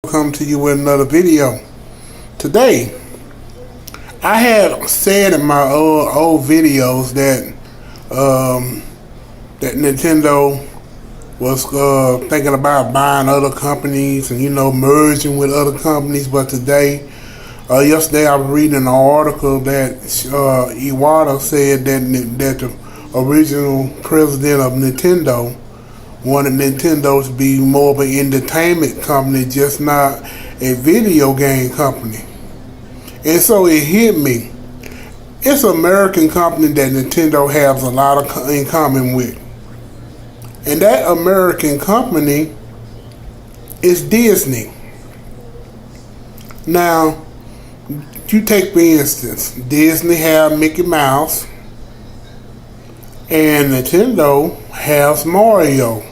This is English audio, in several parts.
Come to you with another video. Today, I had said in my old videos that Nintendo was thinking about buying other companies and merging with other companies. But today, yesterday I was reading an article that Iwata said that the original president of Nintendo wanted Nintendo to be more of an entertainment company, just not a video game company. And so it hit me. It's an American company that Nintendo has a lot in common with. And that American company is Disney. Now, you take for instance, Disney have Mickey Mouse and Nintendo has Mario.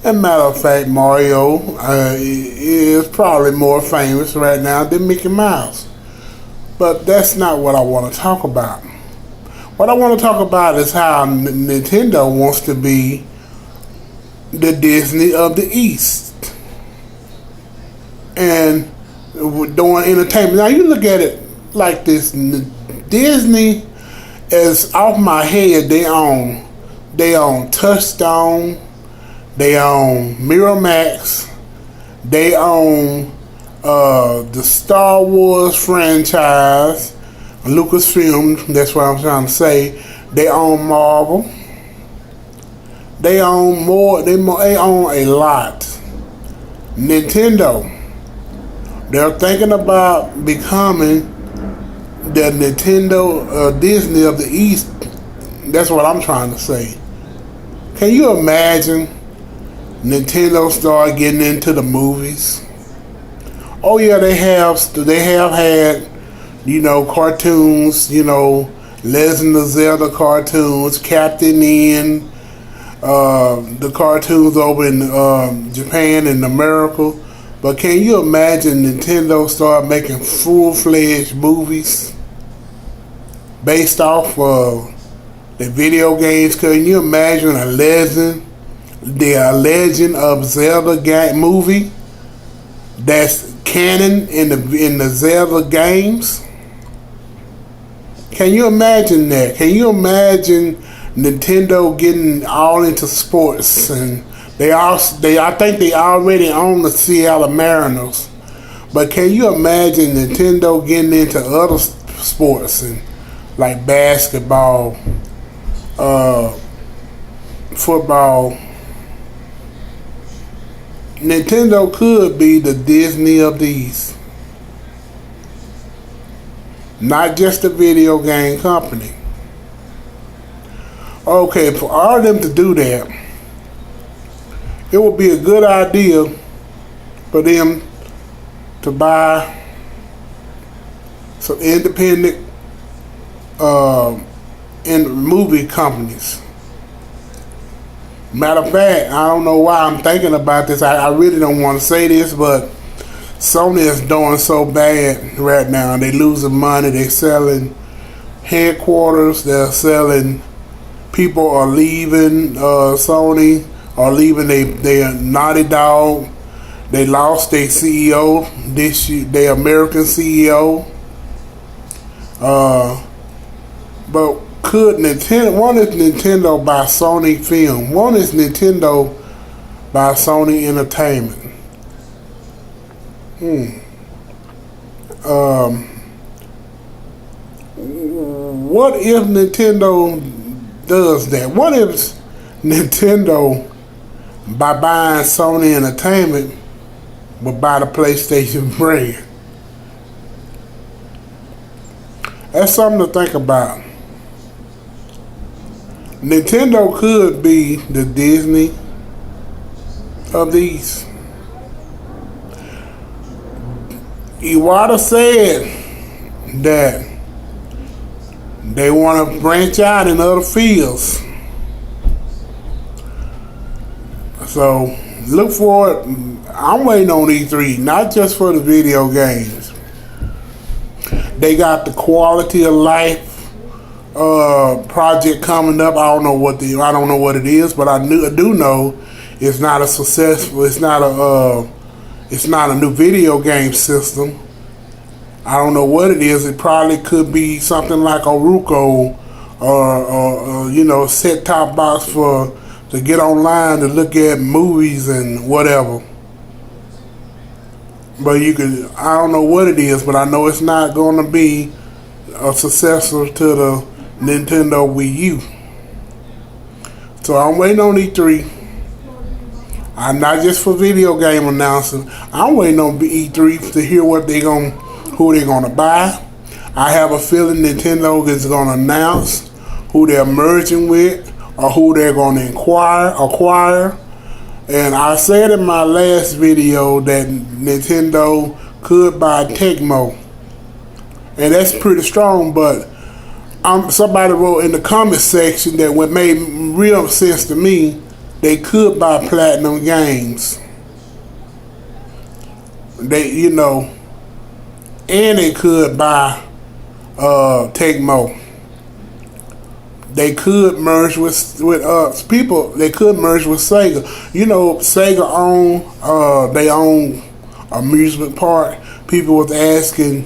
As a matter of fact, Mario is probably more famous right now than Mickey Mouse. But that's not what I want to talk about. What I want to talk about is how Nintendo wants to be the Disney of the East. And doing entertainment. Now you look at it like this. Disney is off my head. They own Touchstone. They own Miramax. They own the Star Wars franchise, Lucasfilm. That's what I'm trying to say. They own Marvel. They own more. They own a lot. Nintendo. They're thinking about becoming the Nintendo Disney of the East. That's what I'm trying to say. Can you imagine Nintendo start getting into the movies? Oh yeah, they have had cartoons, Legend of Zelda cartoons, Captain N, the cartoons over in Japan and America. But can you imagine Nintendo start making full-fledged movies based off of the video games? Can you imagine the Legend of Zelda game movie that's canon in the Zelda games? Can you imagine that? Can you imagine Nintendo getting all into sports? And I think they already own the Seattle Mariners. But can you imagine Nintendo getting into other sports and like basketball, football? Nintendo could be the Disney of these. Not just a video game company. Okay, for all of them to do that, it would be a good idea for them to buy some independent movie companies. Matter of fact, I don't know why I'm thinking about this. I really don't want to say this, but Sony is doing so bad right now. They're losing money. They're selling headquarters. They're selling. People are leaving Sony, are leaving their Naughty Dog. They lost their CEO this year, their American CEO. But could Nintendo? One is Nintendo by Sony Film. One is Nintendo by Sony Entertainment. What if Nintendo does that? What if Nintendo, by buying Sony Entertainment, would buy the PlayStation brand? That's something to think about. Nintendo could be the Disney of these. Iwata said that they want to branch out in other fields. So look for it. I'm waiting on E3, not just for the video games. They got the quality of life project coming up. I don't know what it is, but I do know it's not a successful. It's not a It's not a new video game system. I don't know what it is. It probably could be something like a Roku or you know, set-top box to get online to look at movies and whatever. But I don't know what it is, but I know it's not going to be a successor to the Nintendo Wii U. So I'm waiting on E3. I'm not just for video game announcement. I'm waiting on E3 to hear who they're gonna buy. I have a feeling Nintendo is gonna announce who they're merging with or who they're gonna acquire. And I said in my last video that Nintendo could buy Tecmo, and that's pretty strong. But somebody wrote in the comment section that what made real sense to me, they could buy Platinum Games. They, you know, and they could buy Tecmo. They could merge with people. They could merge with Sega. You know, Sega they own amusement park. People was asking,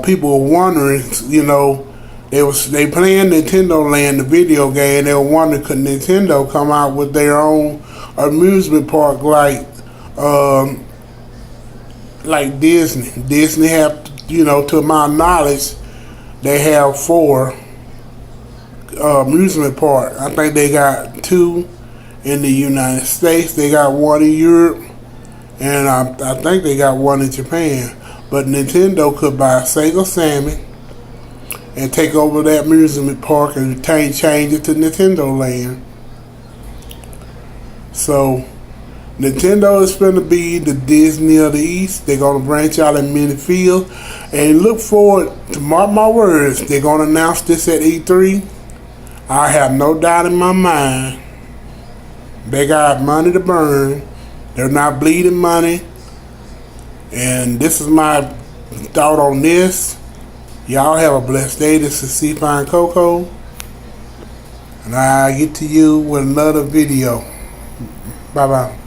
people were wondering, you know, they playing Nintendo Land, the video game. They were wondering, could Nintendo come out with their own amusement park like Disney? Disney have, you know, to my knowledge, they have 4 amusement park. I think they got 2 in the United States. They got 1 in Europe, and I think they got 1 in Japan. But Nintendo could buy Sega Sammy and take over that amusement park and change it to Nintendo Land. So Nintendo is going to be the Disney of the East. They're going to branch out in many fields, and look forward to, mark my words, they're going to announce this at E3. I have no doubt in my mind they got money to burn. They're not bleeding money. And this is my thought on this. Y'all have a blessed day. This is C Fine Coco, and I'll get to you with another video. Bye bye.